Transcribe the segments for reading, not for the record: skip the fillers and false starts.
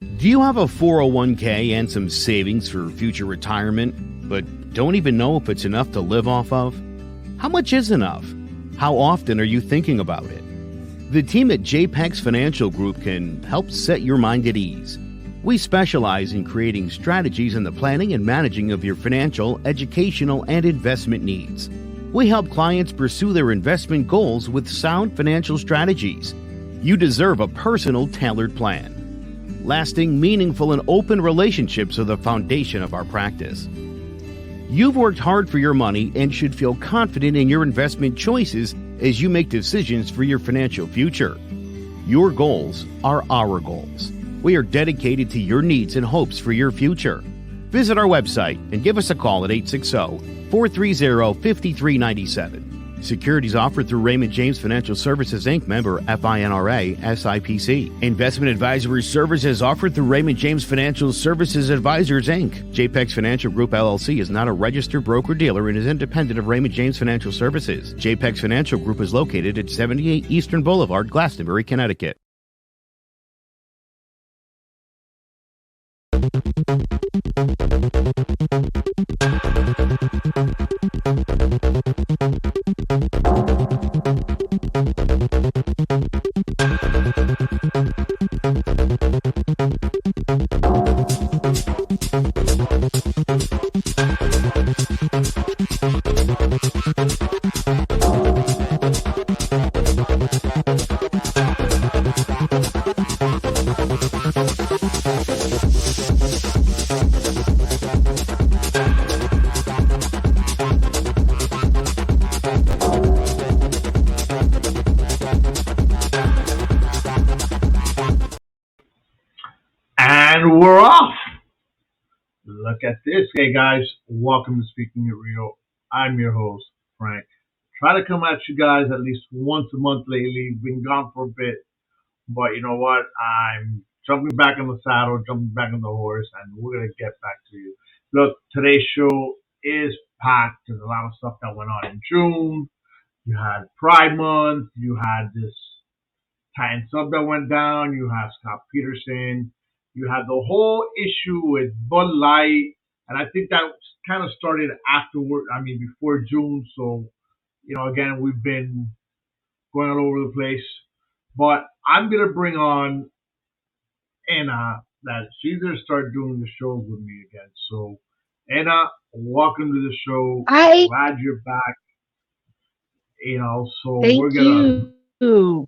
Do you have a 401k and some savings for future retirement, but don't even know if it's enough to live off of? How much is enough? How often are you thinking about it? The team at JPEX Financial Group can help set your mind at ease. We specialize in creating strategies in the planning and managing of your financial, educational, and investment needs. We help clients pursue their investment goals with sound financial strategies. You deserve a personal, tailored plan. Lasting, meaningful, and open relationships are the foundation of our practice. You've worked hard for your money and should feel confident in your investment choices as you make decisions for your financial future. Your goals are our goals. We are dedicated to your needs and hopes for your future. Visit our website and give us a call at 860-430-5397. Securities offered through Raymond James Financial Services, Inc., member FINRA, SIPC. Investment advisory services offered through Raymond James Financial Services Advisors, Inc. JPEX Financial Group, LLC is not a registered broker-dealer and is independent of Raymond James Financial Services. JPEX Financial Group is located at 78 Eastern Boulevard, Glastonbury, Connecticut. And we're off. Look at this. Hey guys, welcome to Speaking It Real. I'm your host, Frank. Try to come at you guys at least once a month lately. Been gone for a bit, but you know what? I'm jumping back on the saddle, jumping back on the horse, and we're gonna get back to you. Look, today's show is packed. There's a lot of stuff that went on in June. You had Pride Month. You had this Titan sub that went down. You had Scott Peterson. You had the whole issue with Bud Light, and I think that kind of started afterward. I mean, before June. So, again, we've been going all over the place. But I'm gonna bring on Anna. That she's gonna start doing the shows with me again. So, Anna, welcome to the show. Hi, Glad you're back. So we're thank gonna you.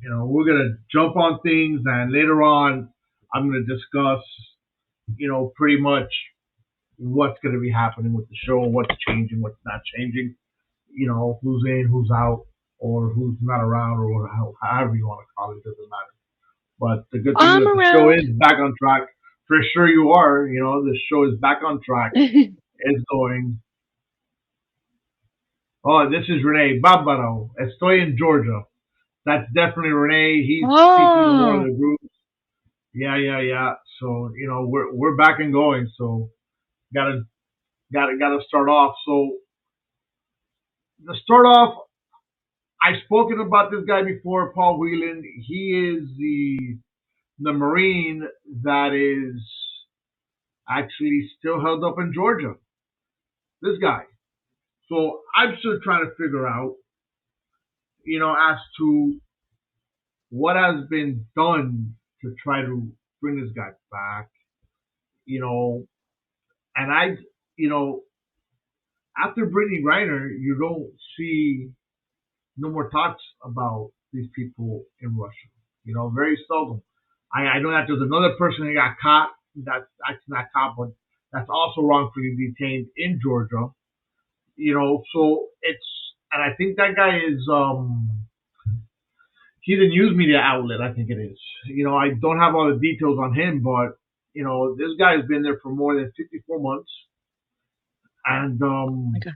we're gonna jump on things, and later on, I'm gonna discuss, pretty much what's gonna be happening with the show, what's changing, what's not changing, who's in, who's out, or who's not around, or however you want to call it, doesn't matter. But the good thing is I'm that the show around. is back on track. For sure, you are. The show is back on track. It's going. Oh, this is Renee Barbaro. Estoy in Georgia. That's definitely Renee. He's speaking to one of Oh, the groups. Yeah, yeah, yeah. So we're back and going. So gotta gotta start off. So to start off, I've spoken about this guy before, Paul Whelan. He is the Marine that is actually still held up in Georgia. This guy. So I'm still trying to figure out, as to what has been done to try to bring this guy back. You know, and you know, after Brittany Griner, you don't see no more talks about these people in Russia. Very seldom. I know that there's another person that got caught. That's actually not caught, but that's also wrongfully detained in Georgia. So it's, and I think that guy is he's a news media outlet. I think it is. I don't have all the details on him, but this guy's been there for more than 54 months, and my God,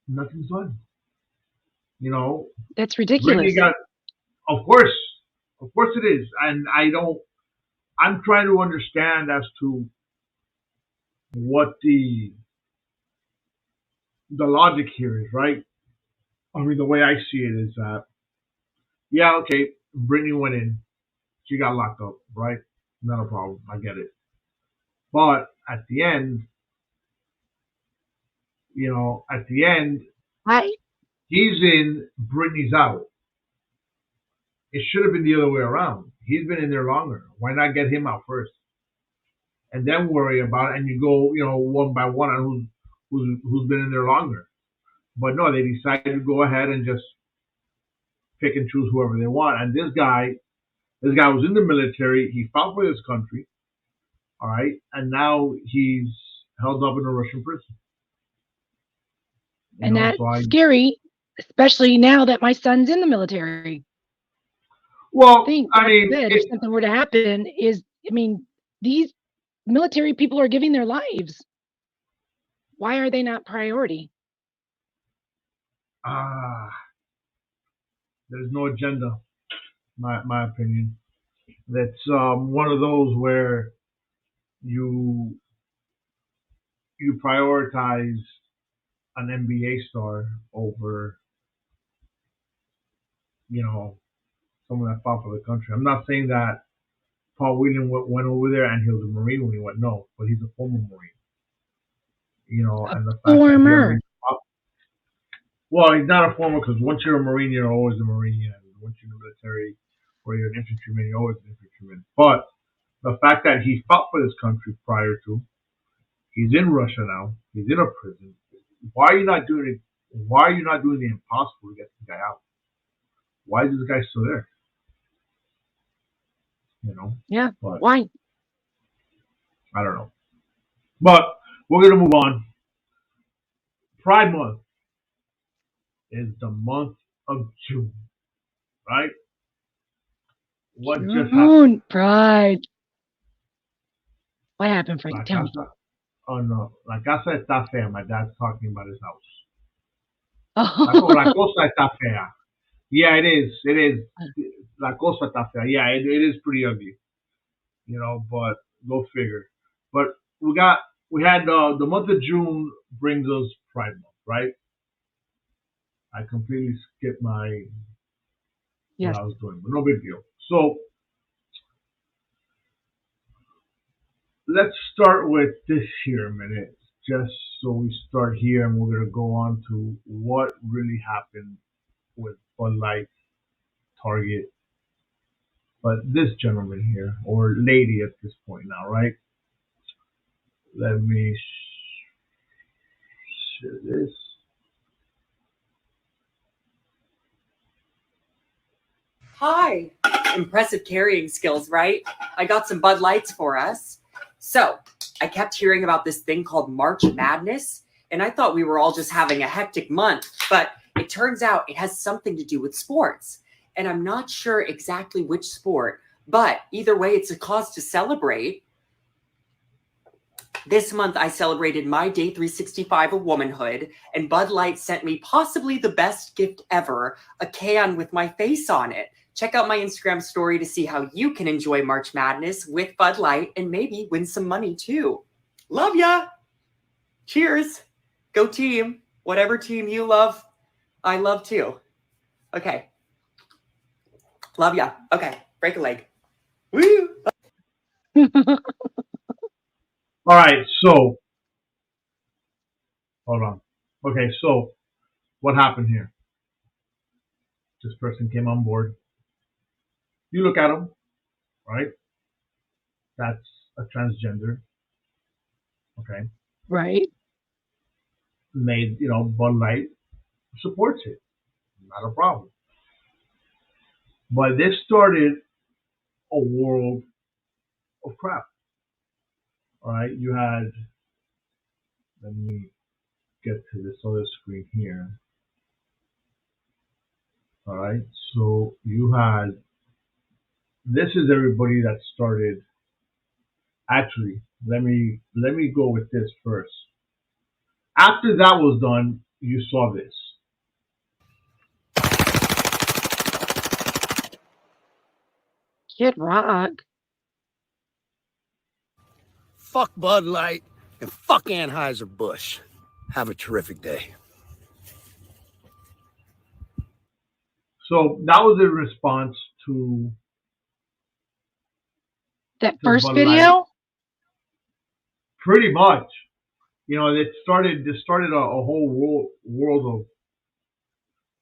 nothing's done. You know, that's Brittany ridiculous. got, of course it is, and I don't. I'm trying to understand as to what the logic here is, right? I mean, the way I see it is that, yeah, okay, Brittany went in. She got locked up, right? Not a problem. I get it. But at the end, at the end, I he's in, Brittany's out. It should have been the other way around. He's been in there longer. Why not get him out first, and then worry about it? And you go, one by one on who's been in there longer. But no, they decided to go ahead and just pick and choose whoever they want. And this guy was in the military. He fought for his country, all right, and now he's held up in a Russian prison. and that's scary, especially now that my son's in the military. Well, if something were to happen, these military people are giving their lives. Why are they not priority? There's no agenda, my opinion. That's one of those where you prioritize an NBA star over, someone that fought for the country. I'm not saying that Paul William went over there and he was a Marine when he went. No, but he's a former Marine. And the fact former. Well, he's not a former because once you're a Marine, you're always a Marine. And once you're in the military or you're an infantryman, you're always an infantryman. But the fact that he fought for this country prior to, he's in Russia now. He's in a prison. Why are you not doing it? Why are you not doing the impossible to get this guy out? Why is this guy still there? Yeah. But why? I don't know. But we're gonna move on. Pride Month is the month of June, right? What just happened? Pride. What happened, Frank? Tell me. Oh no, La casa está fea. My dad's talking about his house. Oh. La cosa está fea. Yeah, it is. It is. La cosa está fea. Yeah, it is pretty ugly. But go figure. But we had the month of June brings us Pride Month, right? I completely skipped what I was doing, but no big deal. So let's start with this here a minute, just so we start here, and we're gonna go on to what really happened with Bud Light, Target, but this gentleman here, or lady at this point now, right? Let me share this. Hi. Impressive carrying skills, right? I got some Bud Lights for us. So, I kept hearing about this thing called March Madness, and I thought we were all just having a hectic month, but it turns out it has something to do with sports. And I'm not sure exactly which sport, but either way, it's a cause to celebrate. This month, I celebrated my day 365 of womanhood, and Bud Light sent me possibly the best gift ever, a can with my face on it. Check out my Instagram story to see how you can enjoy March Madness with Bud Light and maybe win some money too. Love ya! Cheers! Go team! Whatever team you love, I love too. Okay. Love ya. Okay, break a leg. Woo! All right, so hold on. Okay, so what happened here? This person came on board. You look at him, right? That's a transgender. Okay. Right. Made, Bud Light supports it. Not a problem. But this started a world of crap. All right. You had, let me get to this other screen here. All right. So you had, this is everybody that started. Actually, let me go with this first. After that was done, you saw this. Kid Rock. Fuck Bud Light and fuck Anheuser-Busch. Have a terrific day. So that was in response to That to first Bud Light. video? Pretty much. You know, it started a whole world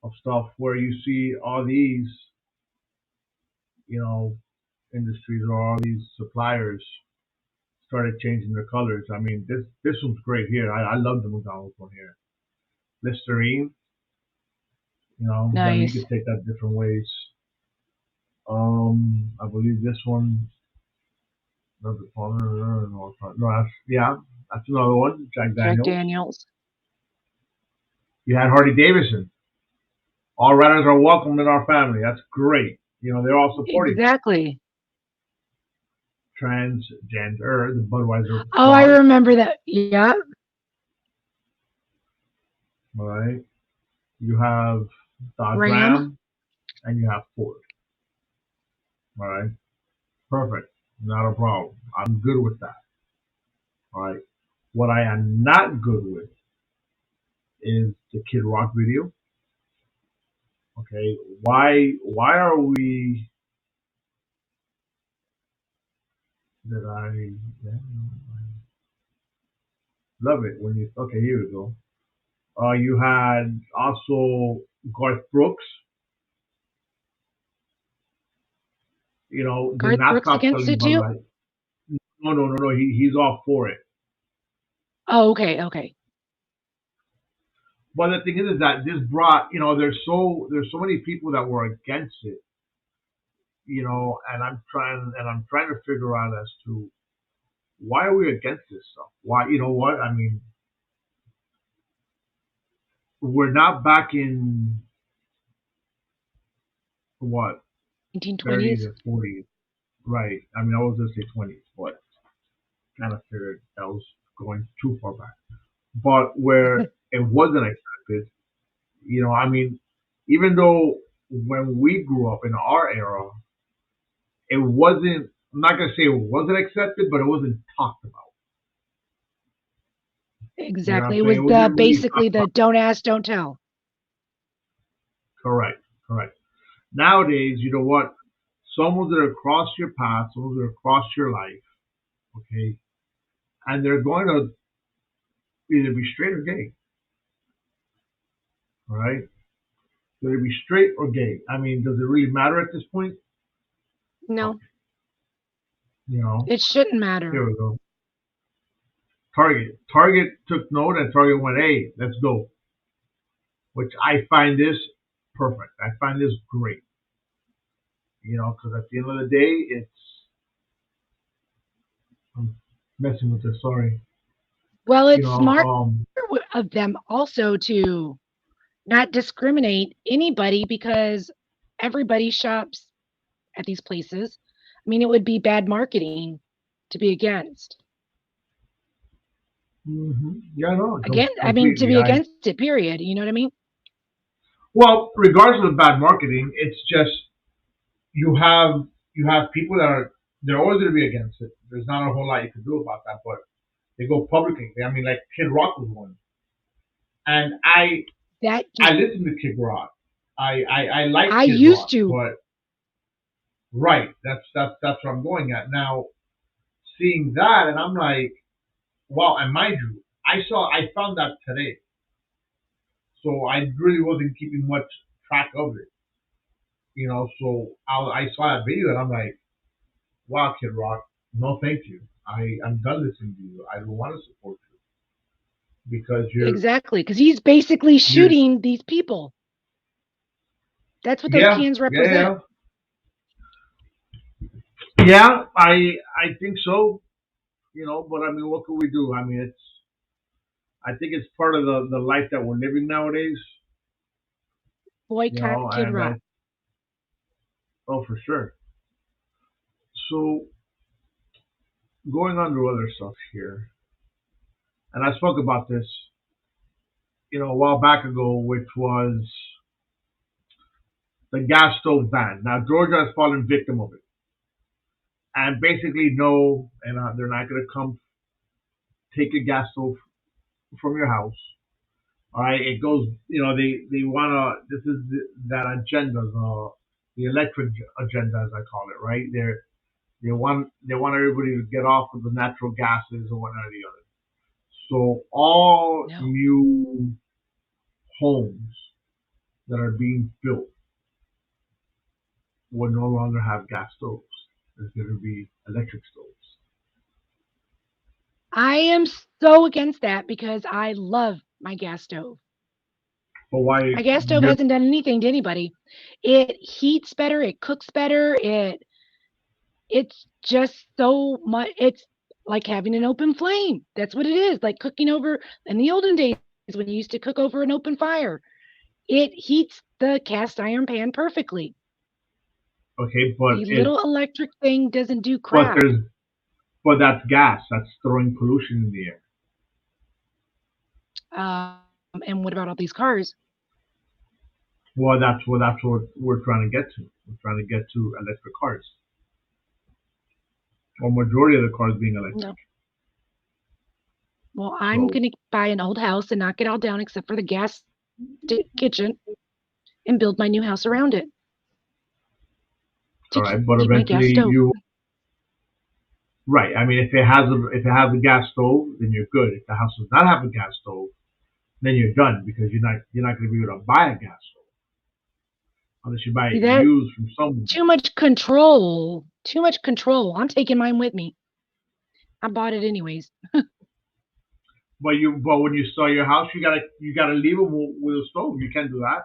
of stuff where you see all these, you know, industries or all these suppliers started changing their colors. I mean, this one's great here. I love the McDonald's one here. Listerine, you know, I mean, you Nice. could take that different ways. I believe this one. No, that's another one. Jack Jack Daniels. Daniels. You had Harley Davidson. All runners are welcome in our family. That's great. You know, they're all supporting Exactly. transgender, the Budweiser. Oh, I remember that. Yeah. All right. You have Dodge Ram. Ram and you have Ford. All right. Perfect. Not a problem. I'm good with that. All right. What I am not good with is the Kid Rock video. Okay. Why are we that I love it when you okay, here we go. You had also Garth Brooks. You know, did Garth not Brooks stop against selling it Bud too? Light. No. He's all for it. Oh, okay. But the thing is that this brought, you know, there's so many people that were against it, you know, and I'm trying to figure out as to why are we against this stuff? Why, you know what? I mean, we're not back in what 30s 1920s. and 40s, right? I mean, I was gonna say 20s, but kind of figured that was going too far back. But where it wasn't accepted, you know, I mean, even though when we grew up in our era, it wasn't. I'm not gonna say it wasn't accepted, but it wasn't talked about. You know what I'm Exactly. It saying? was It the wasn't really basically talked the about. don't ask, don't tell. Correct. Nowadays, you know what? Someone's gonna cross your path, someone's gonna cross your life, okay, and they're going to either be straight or gay, all right? They're gonna be straight or gay. I mean, does it really matter at this point? No, Okay, you know, it shouldn't matter. here we go. Target took note, and Target went, "Hey, let's go." Which I find this perfect. I find this great. You know, because at the end of the day, I'm messing with this. Sorry. Well, You it's know, smart of them also to not discriminate anybody because everybody shops at these places. I mean, it would be bad marketing to be against. yeah, no, Again, I mean, to completely. be against it, period. You know what I mean? Well, regardless of bad marketing, it's just you have people that are they're always going to be against it. There's not a whole lot you can do about that, but they go publicly. I mean, like Kid Rock was one, and I That listen to Kid Rock. I like I Kid used Rock, to. but right, that's what I'm going at now. Seeing that, and I'm like, wow. And mind you, I found that today, so I really wasn't keeping much track of it. You know, so I saw that video and I'm like, wow, Kid Rock, no, thank you. I'm done listening to you. I don't want to support you because Exactly, because he's basically you're shooting these people. That's what those yeah, cans yeah, represent. yeah. I think so. You know, but I mean, what can we do? I mean, I think it's part of the life that we're living nowadays. You Boycott know, Kid and Rock. oh, for sure. So going on to other stuff here, and I spoke about this, you know, a while back ago, which was the gas stove ban. Now Georgia has fallen victim of it, and basically no, and they're not going to come take a gas stove from your house. All right, it goes. You know, they want to. This is that agenda, the electric agenda, as I call it. Right, They want everybody to get off of the natural gases and one or the other. So all No. new homes that are being built will no longer have gas stoves. There's going to be electric stoves. I am so against that because I love my gas stove. But why? My gas stove hasn't done anything to anybody. It heats better, it cooks better, it's just so much. It's like having an open flame. That's what it is. Like cooking over in the olden days when you used to cook over an open fire. It heats the cast iron pan perfectly. Okay, but The little electric thing doesn't do but crap. that's gas. That's throwing pollution in the air. And what about all these cars? Well, that's what we're trying to get to. We're trying to get to electric cars, or majority of the cars being electric. No. Well, I'm So, going to buy an old house and knock it all down except for the gas kitchen and build my new house around it. all right, but keep my gas eventually stove. right. I mean, if it has a gas stove, then you're good. If the house does not have a gas stove, then you're done because you're not going to be able to buy a gas stove unless you buy it That used from someone. too much control. Too much control. I'm taking mine with me. I bought it anyways. But when you sell your house, you gotta leave it with a stove. You can't do that.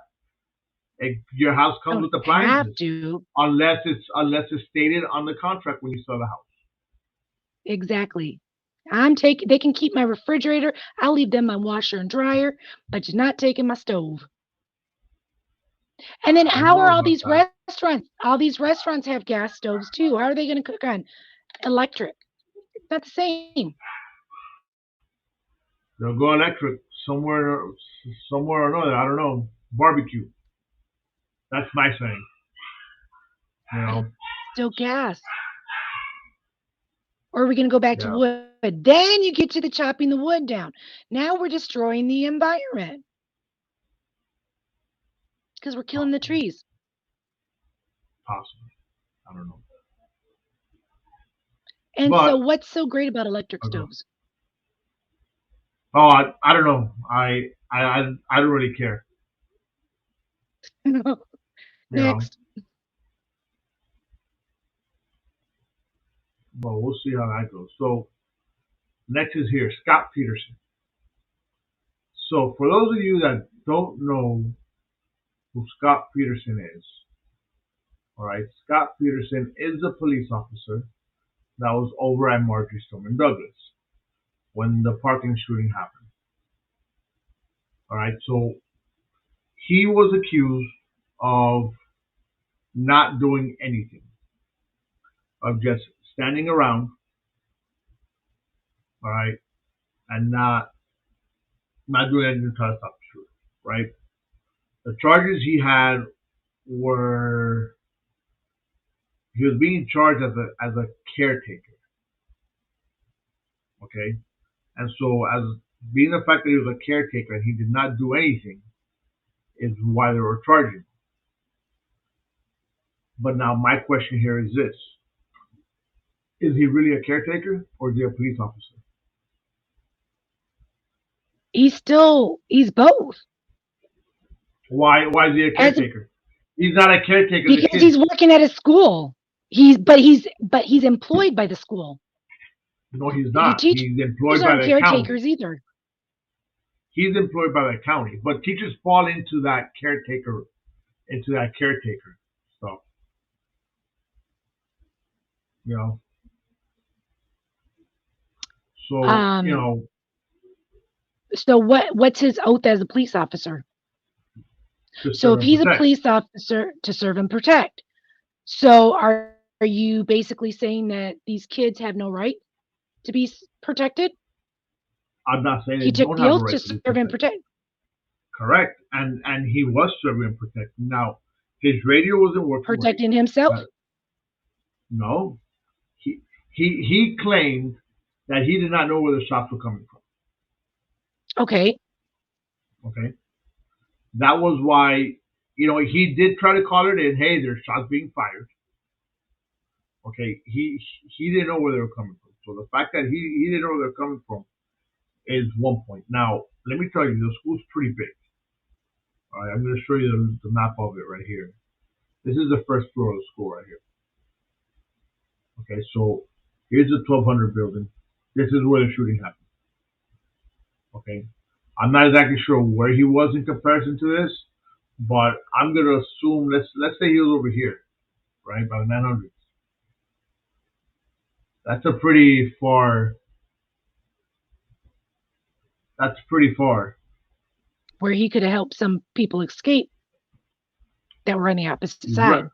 Your house comes with Don't appliances have to. unless it's stated on the contract when you sell the house. Exactly. They can keep my refrigerator. I'll leave them my washer and dryer, but you're not taking my stove. And then I don't how are know all about these that. restaurants? All these restaurants have gas stoves too. How are they going to cook on electric? It's not the same. They'll go electric somewhere or another. I don't know. Barbecue. That's my saying. You But know. it's still gas. Or are we going to go back to Yeah. wood? Then you get to the chopping the wood down. Now we're destroying the environment because we're killing the trees. Possibly. I don't know. And But so what's so great about electric stoves? oh, I don't know. I don't really care. You know. Next. Well, we'll see how that goes. So next is here, Scott Peterson. So for those of you that don't know who Scott Peterson is, all right, Scott Peterson is a police officer that was over at Marjorie Stoneman Douglas when the parking shooting happened. All right, so he was accused of not doing anything, of just standing around, all right, and not doing anything to try to stop the shooting, right? The charges he had were he was being charged as a caretaker, okay, and so as being the fact that he was a caretaker and he did not do anything is why they were charging him. But now my question here is this: is he really a caretaker or is he a police officer? He's both. Why is he a caretaker? He's not a caretaker because he's working at a school. He's employed by the school. No, he's not. He's employed by the caretakers county. either. He's employed by the county, but teachers fall into that caretaker stuff. You know. So you know. So what's his oath as a police officer? So if he's a police officer, to serve and protect. So are you basically saying that these kids have no right to be protected? I'm not saying he they took don't the have oath a right to serve and protect. Correct, and he was serving and protecting. Now his radio wasn't working. Protecting himself? No, he claimed that he did not know where the shots were coming from. Okay. That was why, he did try to call it in. Hey, there's shots being fired. Okay, he didn't know where they were coming from. So the fact that he didn't know where they're coming from is one point. Now, let me tell you, the school's pretty big. All right, I'm going to show you the map of it right here. This is the first floor of the school right here. Okay, so here's the 1200 building. This is where the shooting happened. Okay, I'm not exactly sure where he was in comparison to this, but I'm going to assume let's say he was over here, right, by the 900s. That's a pretty far. That's pretty far. Where he could have helped some people escape that were on the opposite side. Right.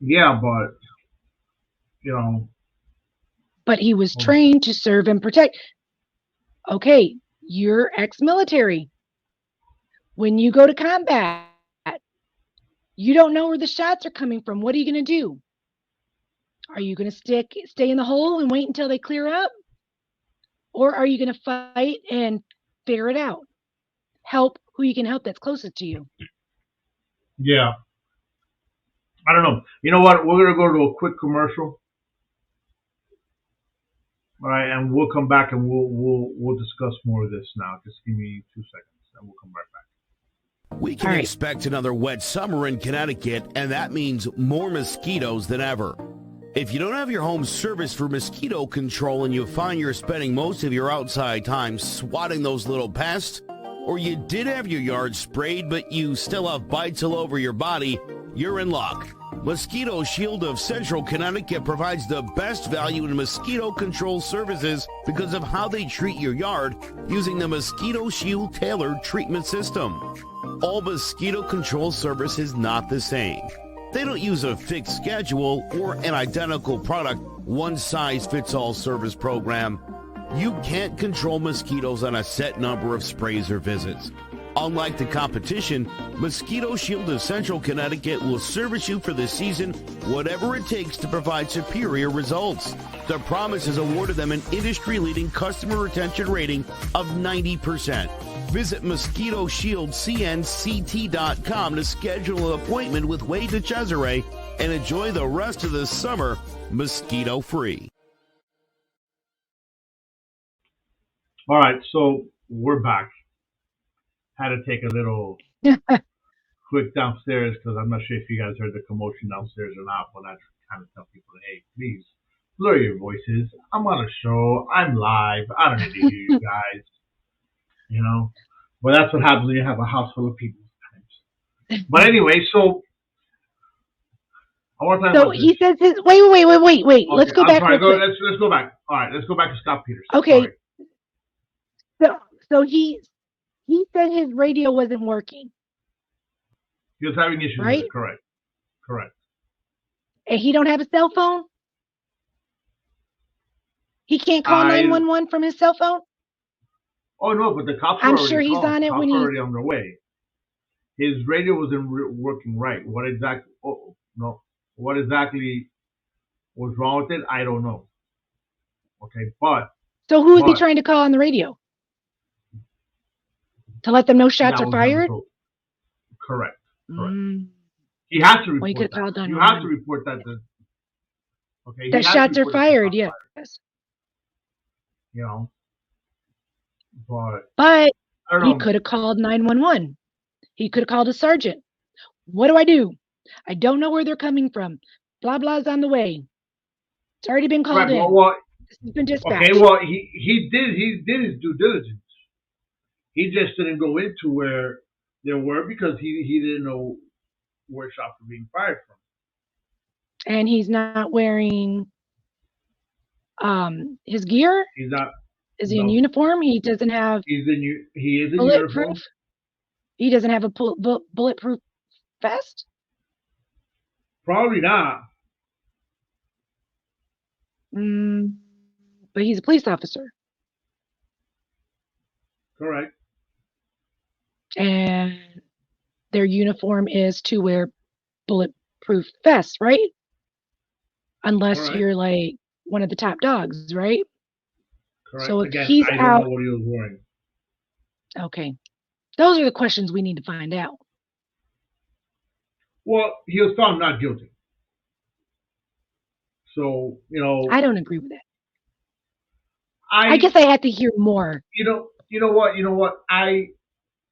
Yeah, but you know. But he was trained to serve and protect. Okay, you're ex-military. When you go to combat, you don't know where the shots are coming from. What are you going to do? Are you going to stay in the hole and wait until they clear up? Or are you going to fight and figure it out? Help who you can help that's closest to you. Yeah. I don't know. You know what? We're going to go to a quick commercial. All right, and we'll come back and we'll discuss more of this now. Just give me 2 seconds and we'll come right back. We can expect another wet summer in Connecticut, and that means more mosquitoes than ever. If you don't have your home serviced for mosquito control and you find you're spending most of your outside time swatting those little pests, or you did have your yard sprayed but you still have bites all over your body, you're in luck. Mosquito Shield of Central Connecticut provides the best value in mosquito control services because of how they treat your yard using the Mosquito Shield tailored treatment system. All mosquito control service is not the same. They don't use a fixed schedule or an identical product, one-size-fits-all service program. You can't control mosquitoes on a set number of sprays or visits. Unlike the competition, Mosquito Shield of Central Connecticut will service you for the season, whatever it takes to provide superior results. The promise has awarded them an industry-leading customer retention rating of 90%. Visit MosquitoShieldCNCT.com to schedule an appointment with Wade DeCesare and enjoy the rest of the summer mosquito-free. All right, so we're back. Had to take a little quick downstairs because I'm not sure if you guys heard the commotion downstairs or not, but I kind of tell people, hey, please blur your voices. I'm on a show. I'm live. I don't need to hear you guys. You know? But that's what happens when you have a house full of people sometimes. But anyway, so I want to talk about he says his wait. Okay, let's go back. Sorry, let's go back. All right, let's go back to Scott Peterson. Okay. So he said his radio wasn't working. He was having issues with it. Correct. And he don't have a cell phone? He can't call 911 from his cell phone? Oh no, but the cops I'm already sure he's called. on it when he's already on their way. His radio wasn't working right. What exactly? Oh no, what exactly was wrong with it? I don't know. Okay, but so who is he trying to call on the radio? To let them know shots are fired? Correct. He has to report that. You have to report that. Okay. That shots are fired. Yes. You know. But he could have called 911. He could have called a sergeant. What do? I don't know where they're coming from. Blah blah's on the way. It's already been called in. Well, this has been dispatched. Okay, well he did his due diligence. He just didn't go into where there were because he didn't know where shots were being fired from. And he's not wearing his gear? He's not. Is he in uniform? He doesn't have. He is in uniform. He doesn't have a bulletproof vest? Probably not. But he's a police officer. Correct. And their uniform is to wear bulletproof vests, right? Unless you're like one of the top dogs, right? Correct. So if Again, he's I out, don't know what he was wearing. Okay. Those are the questions we need to find out. Well, he was found not guilty. So I don't agree with that. I I guess I had to hear more. you know what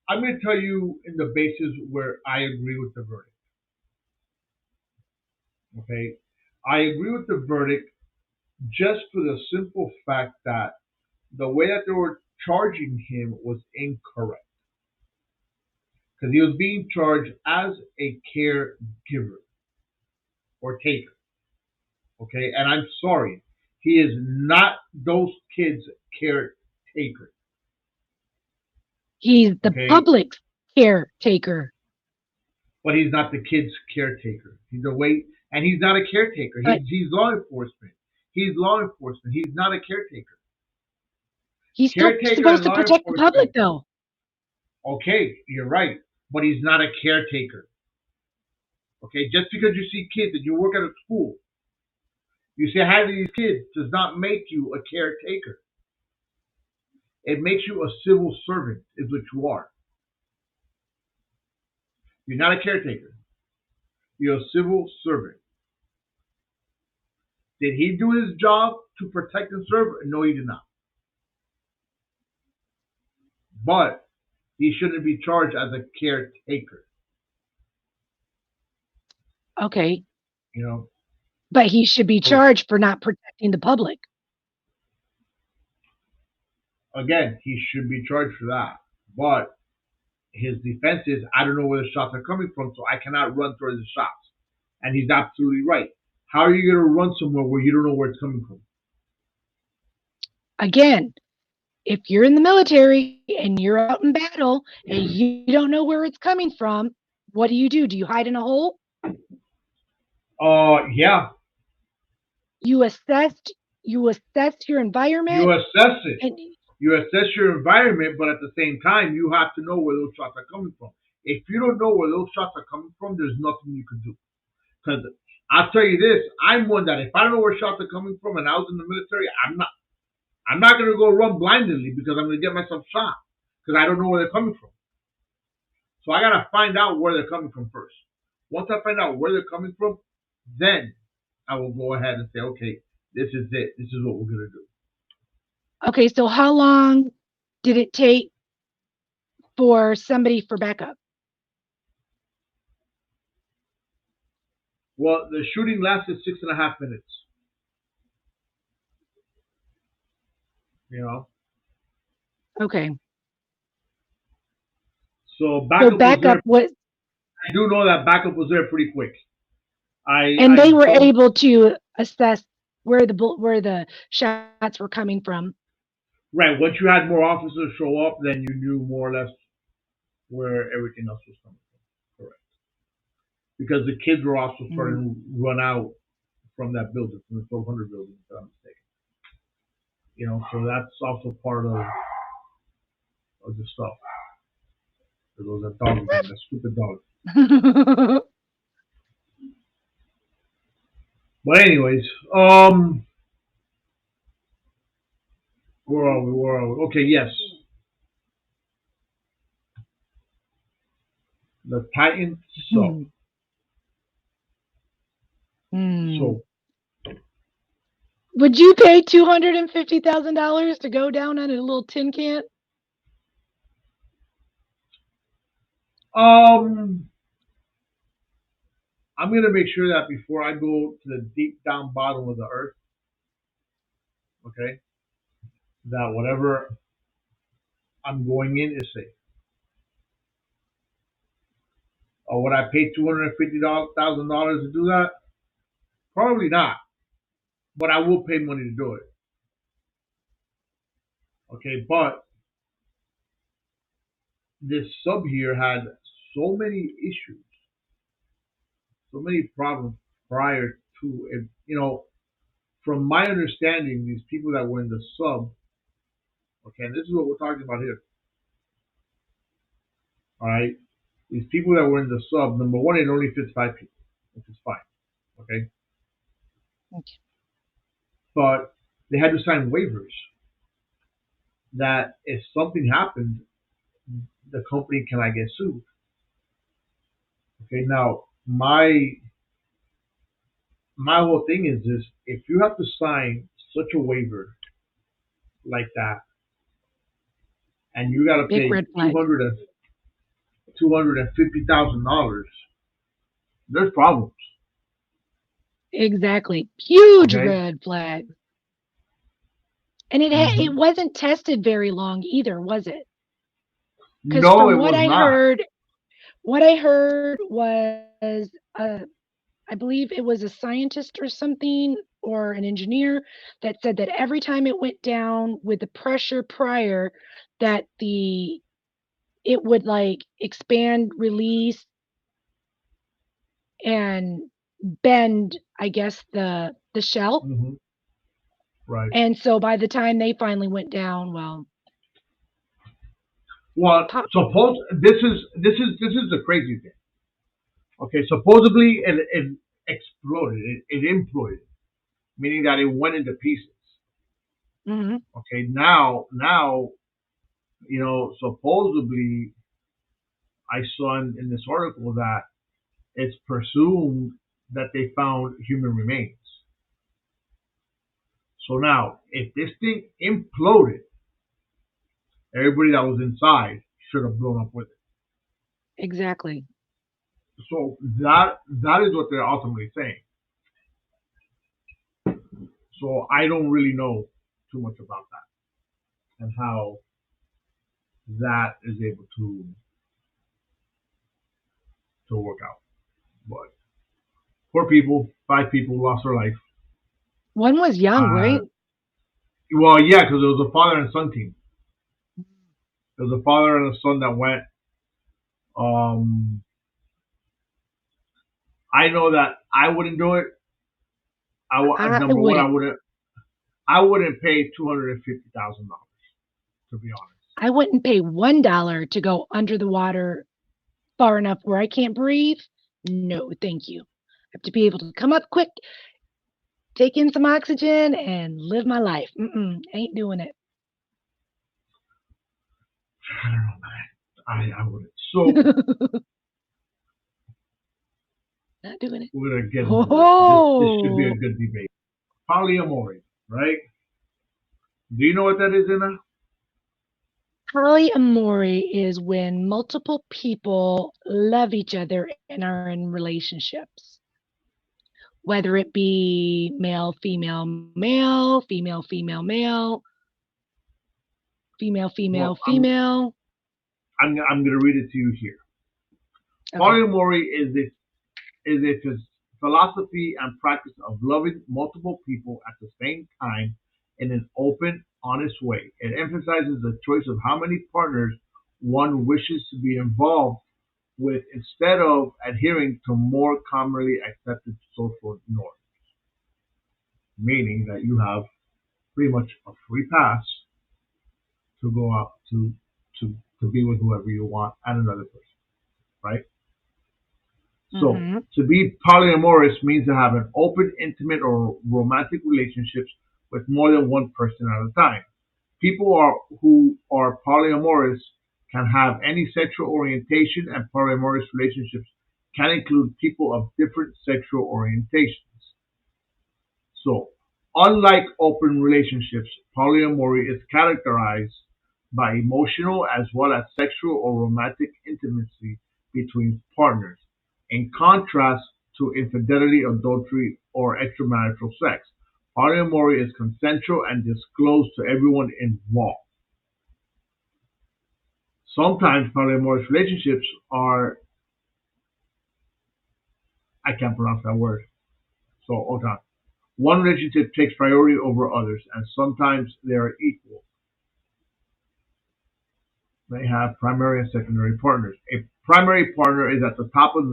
I'm going to tell you in the basis where I agree with the verdict. Okay, I agree with the verdict just for the simple fact that the way that they were charging him was incorrect because he was being charged as a caregiver or taker. Okay, and I'm sorry, he is not those kids' caretaker. He's the Okay, public's caretaker. but he's not the kid's caretaker. He's a wait, and he's not a caretaker. But He's law enforcement. He's law enforcement. He's not a caretaker. he's still Caretaker supposed and to law protect the public, enforcement. though. Okay, you're right, but he's not a caretaker. Okay, just because you see kids and you work at a school, you say hi to these kids does not make you a caretaker. It makes you a civil servant, is what you are. You're not a caretaker. You're a civil servant. Did he do his job to protect and serve? No, he did not. But he shouldn't be charged as a caretaker. Okay. You know, But he should be so charged for not protecting the public. again, he should be charged for that. But his defense is, I don't know where the shots are coming from, so I cannot run towards the shots. And he's absolutely right. How are you going to run somewhere where you don't know where it's coming from? Again, if you're in the military and you're out in battle and you don't know where it's coming from, what do? Do you hide in a hole? Yeah. You assess your environment. You assess it. And You assess your environment, but at the same time, you have to know where those shots are coming from. If you don't know where those shots are coming from, there's nothing you can do. Because I'll tell you this, I'm one that if I don't know where shots are coming from and I was in the military, I'm not going to go run blindly because I'm going to get myself shot because I don't know where they're coming from. So I got to find out where they're coming from first. Once I find out where they're coming from, then I will go ahead and say, okay, this is it. This is what we're going to do. okay, so how long did it take for somebody for backup? Well, the shooting lasted 6.5 minutes. You know? Okay. So So backup was there. was, I do know that backup was there pretty quick. and they were don't, able to assess where the shots were coming from. right. Once you had more officers show up, then you knew more or less where everything else was coming from. Correct. Because the kids were also starting to run out from that building, from the 1200 building, if I'm mistaken. You know, so that's also part of the stuff. Those are dogs again, the stupid dogs. But anyways, where are we? Where are we? Okay, yes. The Titan sub. So would you pay $250,000 to go down on a little tin can? I'm going to make sure that before I go to the deep down bottom of the earth, okay, that whatever I'm going in is safe. Or would I pay $250,000 to do that? Probably not. But I will pay money to do it. Okay, but this sub here had so many issues, so many problems prior to it. You know, from my understanding, these people that were in the sub, okay, and this is what we're talking about here. All right, these people that were in the sub, number one, it only fits 5 people, which is fine. Okay. But they had to sign waivers that if something happened, the company cannot get sued. Okay. Now, my my whole thing is this: if you have to sign such a waiver like that, and you got to Big pay red flag. $250,000, there's problems. Exactly. Huge Okay. red flag. And it Hmm. wasn't tested very long either, was it? Because No, from it was not. what I heard was I believe it was a scientist or something or an engineer that said that every time it went down with the pressure prior, that it would like expand, release, and bend, I guess, the shell. Hmm. Right. And so by the time they finally went down, well, Well, pop. suppose this is the crazy thing. Okay, supposedly it exploded, it imploded, meaning that it went into pieces. Hmm. Okay, now supposedly I saw in this article that it's presumed that they found human remains. So now, if this thing imploded, everybody that was inside should have blown up with it. Exactly. So that is what they're ultimately saying. So I don't really know too much about that and how that is able to work out. But poor people, 5 people lost their life. One was young, Uh, right? well, yeah, because it was a father and son team. There was a father and a son that went. Um, I know that I wouldn't do it. I Number one, wouldn't. I wouldn't pay $250,000 to be honest. I wouldn't pay $1 to go under the water far enough where I can't breathe. No, thank you. I have to be able to come up quick, take in some oxygen, and live my life. Ain't doing it. I don't know, man. I wouldn't. So Not doing it. we're gonna get into this. This should be a Oh, good debate. Polyamory, right? Do you know what that is, Anna? polyamory is when multiple people love each other and are in relationships, whether it be male, female, male, female, female, male, female, female, Well, female. I'm gonna read it to you here. Okay. Polyamory is a philosophy and practice of loving multiple people at the same time in an open, honest way. It emphasizes the choice of how many partners one wishes to be involved with instead of adhering to more commonly accepted social norms, meaning that you have pretty much a free pass to go out to be with whoever you want and another person, right? So Hmm. to be polyamorous means to have an open, intimate, or romantic relationships with more than one person at a time. Who are polyamorous can have any sexual orientation, and polyamorous relationships can include people of different sexual orientations. So, unlike open relationships, polyamory is characterized by emotional as well as sexual or romantic intimacy between partners, in contrast to infidelity, adultery, or extramarital sex. Polyamory is consensual and disclosed to everyone involved. Sometimes polyamorous relationships are, I can't pronounce that word, so hold on. One relationship takes priority over others, and sometimes they are equal. They have primary and secondary partners. A primary partner is at the top of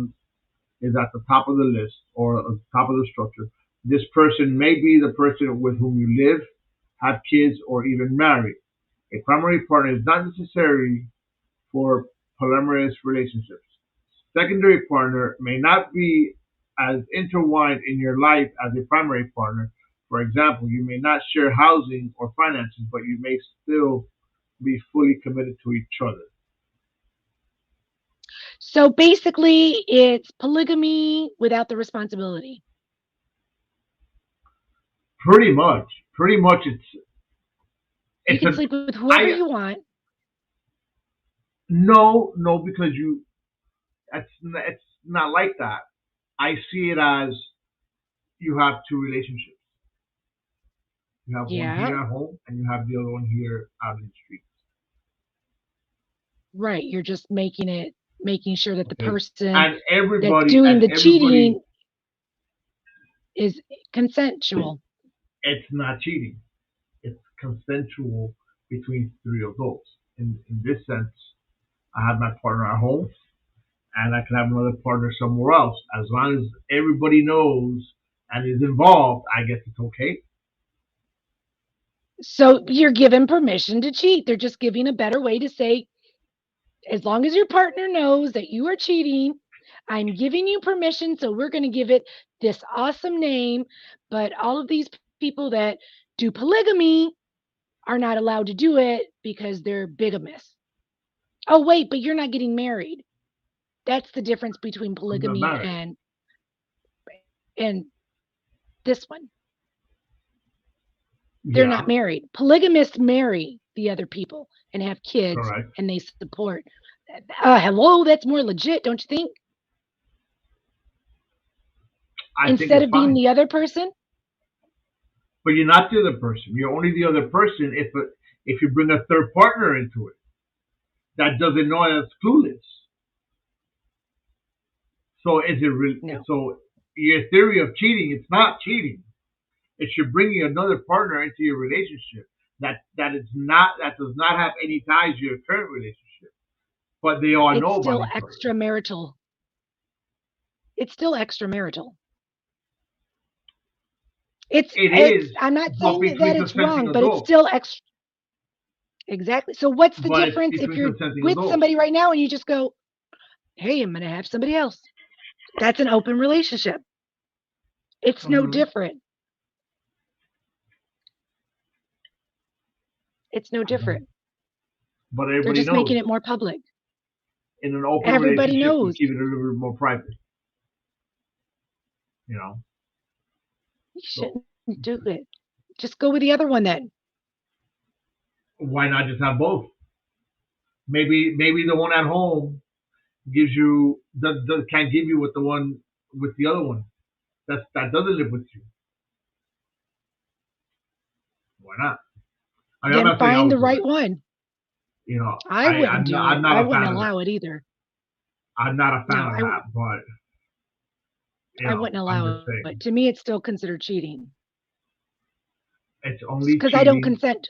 the list or at the top of the structure. This person may be the person with whom you live, have kids, or even marry. A primary partner is not necessary for polyamorous relationships. Secondary partner may not be as intertwined in your life as a primary partner. For example, you may not share housing or finances, but you may still be fully committed to each other. So basically, it's polygamy without the responsibility. Pretty much. Pretty much You it's can a sleep with whoever I you want. no, because it's not like that. I see it as you have two relationships. You have one Yeah, here at home and you have the other one here out in the street. right. You're just making sure that the Okay. person And that's everybody doing and the everybody cheating is consensual. it's not cheating. It's consensual between three adults. In this sense, I have my partner at home and I can have another partner somewhere else. As long as everybody knows and is involved, I guess it's okay. So you're given permission to cheat. They're just giving a better way to say, as long as your partner knows that you are cheating, I'm giving you permission. So we're going to give it this awesome name. But all of these people that do polygamy are not allowed to do it because they're bigamous. Oh, wait, but you're not getting married. That's the difference between I'm not polygamy married. and this one. They're Yeah, not married. Polygamists marry the other people and have kids correct. and they support. Hello, that's more legit, don't you think? I think Instead it's of being fine. the other person. But you're not the other person. You're only the other person if you bring a third partner into it that doesn't know that's clueless. So is it really? No, So your theory of cheating, it's not cheating. It's you're bringing another partner into your relationship that does not have any ties to your current relationship, but they all it's know about still each other. extramarital. It's still extramarital. It It's is, I'm not but saying that between it's consenting wrong, but it's adults. still extra. Exactly. So what's the But it's difference if between you're consenting with adults. somebody right now and you just go, "Hey, I'm going to have somebody else." That's an open relationship. It's no Hmm. different. It's no different. But They're everybody just making knows. it more public. In an open Everybody relationship, you knows. keep it a little bit more private. You know. You So shouldn't do it. Just go with the other one then. why not just have both? Maybe the one at home gives you can't give you what the one with the other one that doesn't live with you. Why not? I mean, I'm Then not saying I find would the do right it. one. You know, I wouldn't do I'm it. not I a wouldn't fan of that. allow it either. I'm not a fan No, of that, but I wouldn't I'm just allow it. saying To me, it's still considered cheating it's only because I don't cheating. consent.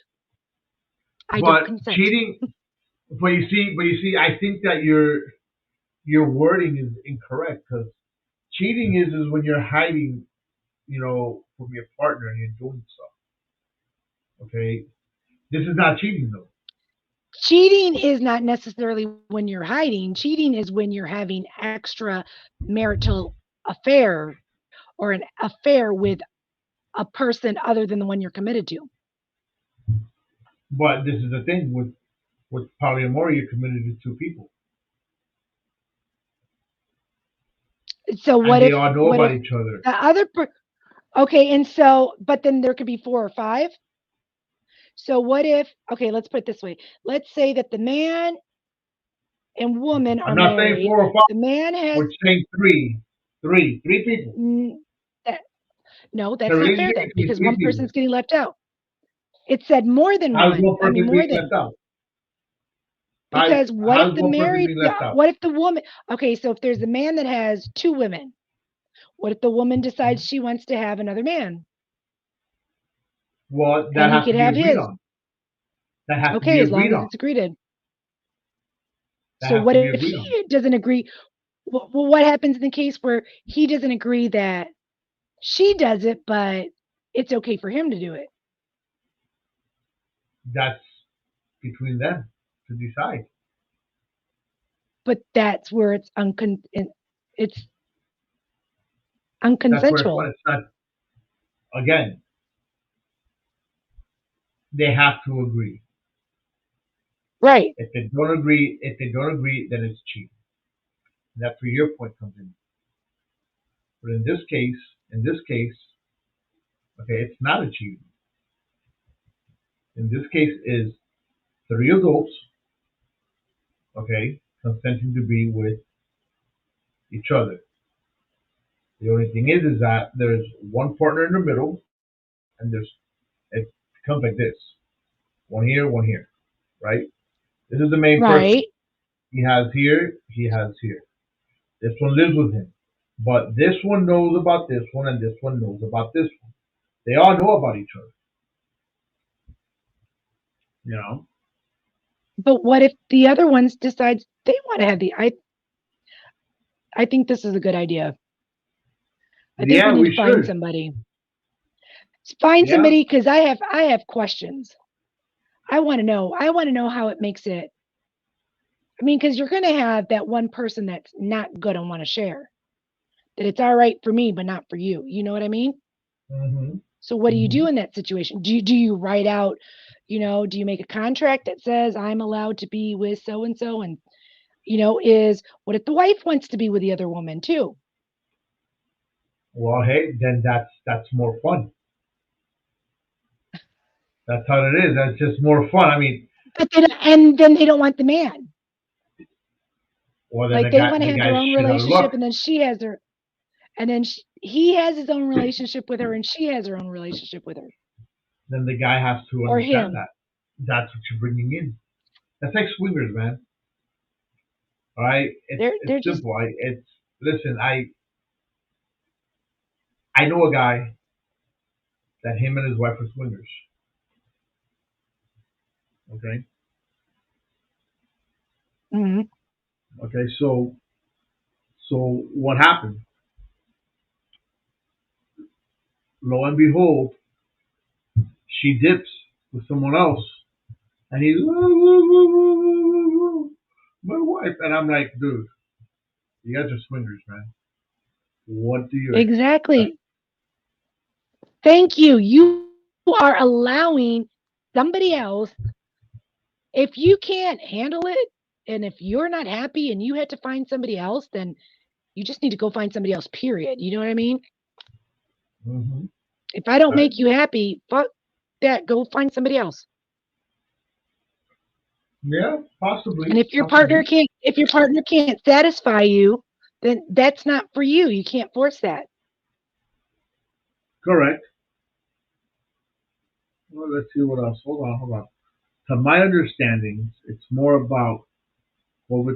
I don't But consent. cheating, but you see, I think that your wording is incorrect because cheating is when you're hiding, from your partner and you're doing stuff. Okay, this is not cheating though. Cheating is not necessarily when you're hiding. Cheating is when you're having extra marital affair or an affair with a person other than the one you're committed to. But this is the thing with polyamory, you're committed to two people, So and they all know what about if each other. the other okay, and so but then there could be four or five. So what if okay, let's put it this way. Let's say that the man and woman I'm are not saying married. four or five. The man has We're saying three people. that, no, The that's not fair relationship then between because three one people. person's getting left out. It said more than How's one. one I mean person more being than left out? How, because what if how's the one person married being yeah, left out? what if the woman okay, so if there's a man that has two women, what if the woman decides she wants to have another man Well, that and he has to could be have agreed his? on. That has to be Okay, as agreed long as on. it's agreed. That So has to what be if agreed on. he doesn't agree? Well, what happens in the case where he doesn't agree that she does it, but it's okay for him to do it? That's between them to decide. But that's where it's That's where it's unconsensual. fun. It's not. Again, they have to agree. Right. If they don't agree, then it's cheating. And that's where your point comes in. But in this case, Okay, it's not a cheating. In this case, is 3 adults, okay, consenting to be with each other. The only thing is that there's one partner in the middle, and it becomes like this: one here, right? This is the main person. Right. He has here, he has here. This one lives with him, but this one knows about this one, and this one knows about this one. They all know about each other, you know. But what if the other ones decides they want to have I think this is a good idea. I think we Yeah, need to we find should. somebody. Find Yeah, somebody because I have questions. I want to know. I want to know how it makes it. I mean, because you're going to have that one person that's not going to want to share. That it's all right for me, but not for you. You know what I mean? hmm So what do you hmm do in that situation? Do you write out, do you make a contract that says I'm allowed to be with so and so? And, is what if the wife wants to be with the other woman too? Well, hey, then that's more fun. That's how it is. That's just more fun. I mean, But and then they don't want the man. well, then Like the they guy want to the have their guy's own shit out of relationship, luck. and then she has her, and then he has his own relationship with her, and she has her own relationship with her Then the guy has to or understand him. that. That's what you're bringing in. That's like swingers, man. All right, it's They're just simple. It's listen. I know a guy that him and his wife are swingers. Okay, mhm. okay. So what happened? Lo and behold, she dips with someone else, and he's "Woo, woo, woo, woo, woo, woo, my wife," and I'm like, dude, you guys are swingers, man. What do you expect? Exactly. Thank you. You are allowing somebody else. If you can't handle it, and if you're not happy, and you had to find somebody else, then you just need to go find somebody else. Period. You know what I mean? hmm If I don't Right? make you happy, fuck that. Go find somebody else. Yeah, And possibly, if your partner possibly. can't, if your partner can't satisfy you, then that's not for you. You can't force that. Correct. Well, let's see what else. Hold on. To my understanding, it's more about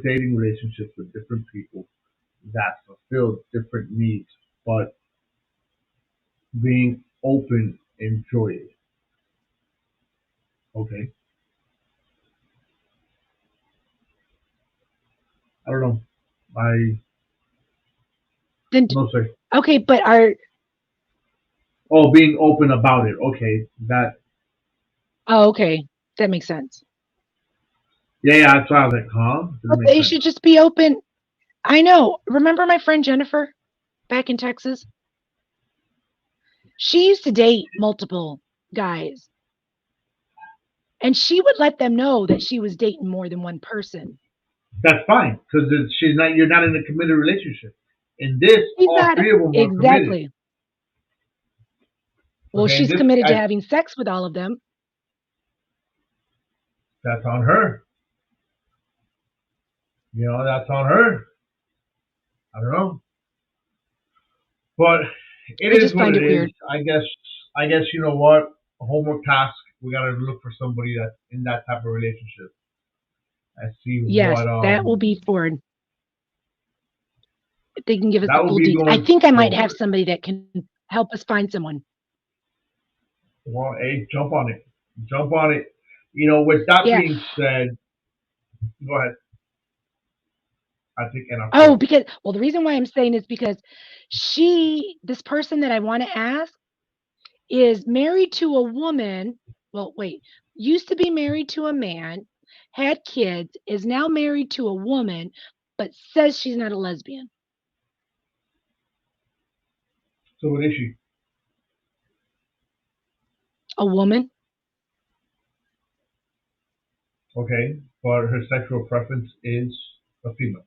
dating relationships with different people that fulfill different needs, but being open, enjoy it. Okay. I don't know. I Then no say. okay, but are Oh, being open about it. Okay. That. oh okay, that makes sense. Yeah, yeah. That's why I was like, huh? Didn't But make they sense. should just be open. I know. Remember my friend Jennifer back in Texas? She used to date multiple guys, and she would let them know that she was dating more than one person. That's fine because she's not. You're not in a committed relationship. In this, She's all not three of them are committed. exactly. Well, Okay. In she's this, committed to having sex with all of them. that's on her. You know, that's on her. I don't know. But it I is just what find it it is. weird. I guess you know what? A homework task. We gotta look for somebody that's in that type of relationship and see Yes, what that will be forward. If they can give us the that will full be deets. I going think I might have forward. somebody that can help us find someone. Well, hey, jump on it. Jump on it. You know, with that Yeah. being said, go ahead. I think and I'll Oh, close. because well, the reason why I'm saying is because this person that I want to ask is married to a woman. Well, wait, used to be married to a man, had kids, is now married to a woman, but says she's not a lesbian. So what is she? A woman? Okay, but her sexual preference is a female.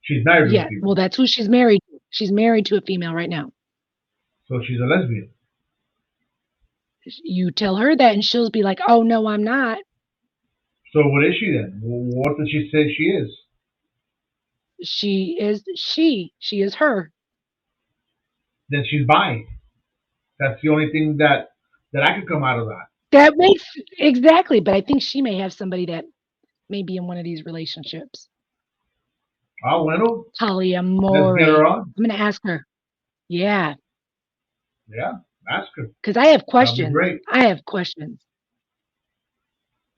She's married to a Yeah. Well, female, that's who she's married to. She's married to a female right now. so she's a lesbian. You tell her that, and she'll be like, "Oh no, I'm not." So what is she then? What does she say she is? She is she. She is her. Then she's bi. That's the only thing that I could come out of that. That makes exactly. But I think she may have somebody that may be in one of these relationships. Oh, bueno, let's get her Polyamory. on. I'm gonna ask her. Yeah, Yeah, ask her. because I have That'll be questions. great. I have questions.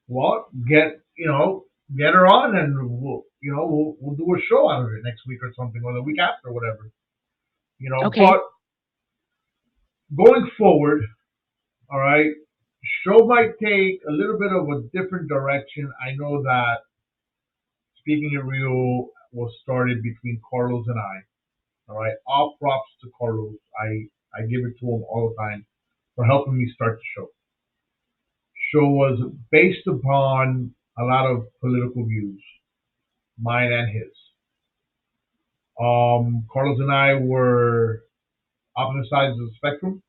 Well, get her on, and we'll do a show out of it next week or something, or the week after, whatever. Okay. But going forward, all right, show might take a little bit of a different direction. I know that Speaking It Real was started between Carlos and I. All right, all props to Carlos. I give it to him all the time for helping me start the show. Show was based upon a lot of political views, mine and his. Carlos and I were opposite sides of the spectrum,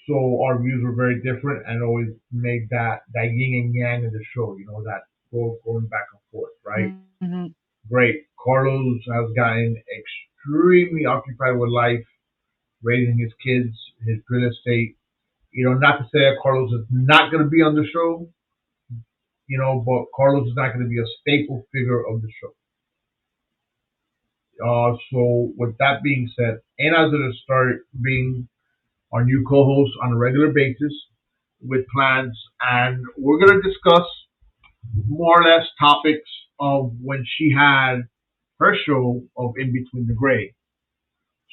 so our views were very different, and always made that yin and yang of the show. That going back and forth, right? Mm-hmm. Great. Carlos has gotten extremely occupied with life, raising his kids, his real estate. Not to say that Carlos is not going to be on the show, but Carlos is not going to be a staple figure of the show. So with that being said, Anna's going to start being our new co-host on a regular basis with plans, and we're going to discuss more or less topics of when she had her show of In Between the Gray.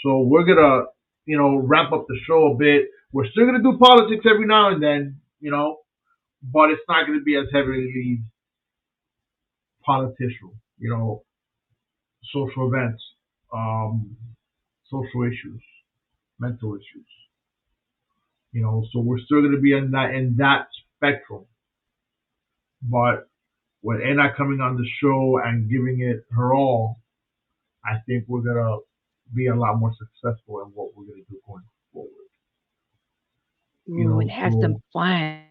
So we're going to, wrap up the show a bit. We're still going to do politics every now and then, but it's not going to be as heavily political, social events, um, social issues, mental issues. So we're still going to be in that spectrum. But with Anna coming on the show and giving it her all, I think we're gonna be a lot more successful in what we're gonna do going forward. Ooh, and have some So fun.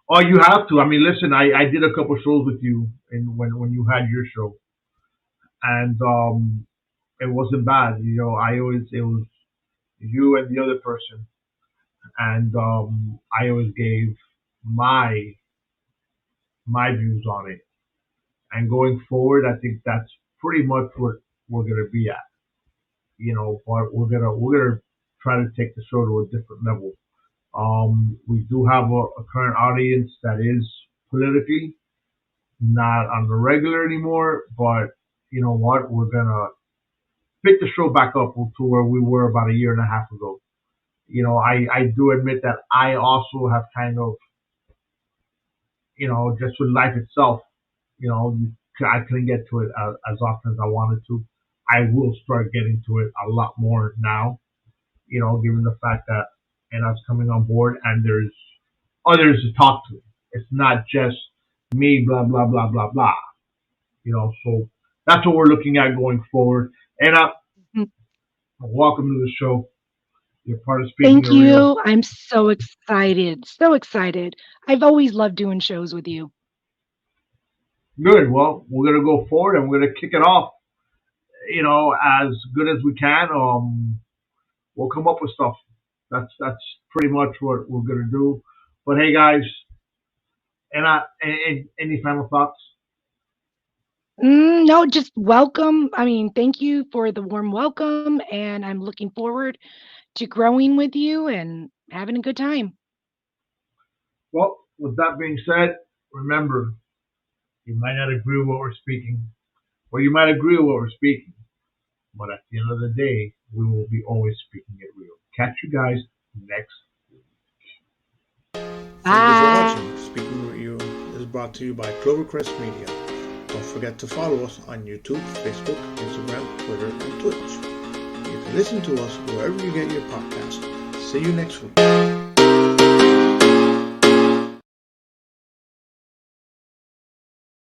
oh, you have to. I mean, listen, I did a couple shows with you, and when you had your show, and it wasn't bad. It was you and the other person, and I always gave my my views on it. And going forward, I think that's pretty much what we're gonna be at. But we're gonna try to take the show to a different level. We do have a current audience that is politically not on the regular anymore, but you know what? We're gonna pick the show back up to where we were about a year and a half ago. I do admit that I also have kind of, just with life itself, I couldn't get to it as often as I wanted to. I will start getting to it a lot more now, given the fact that Anna's coming on board and there's others to talk to. It's not just me, blah, blah, blah, blah, blah. So that's what we're looking at going forward. Anna, Mm. welcome to the show. You're part of Speaking Thank It Real. you. I'm so excited. So excited. I've always loved doing shows with you. Good. Well, we're gonna go forward and we're gonna kick it off. As good as we can. We'll come up with stuff. That's pretty much what we're gonna do. But hey, guys, any final thoughts? No, just welcome. I mean, thank you for the warm welcome, and I'm looking forward to growing with you and having a good time. Well, with that being said, remember, you might not agree with what we're speaking, or you might agree with what we're speaking, but at the end of the day, we will be always speaking it real. Catch you guys next. Thank you for watching. Speaking with You is brought to you by Clovercrest Media. Don't forget to follow us on YouTube, Facebook, Instagram, Twitter, and Twitch. You can listen to us wherever you get your podcast. See you next week.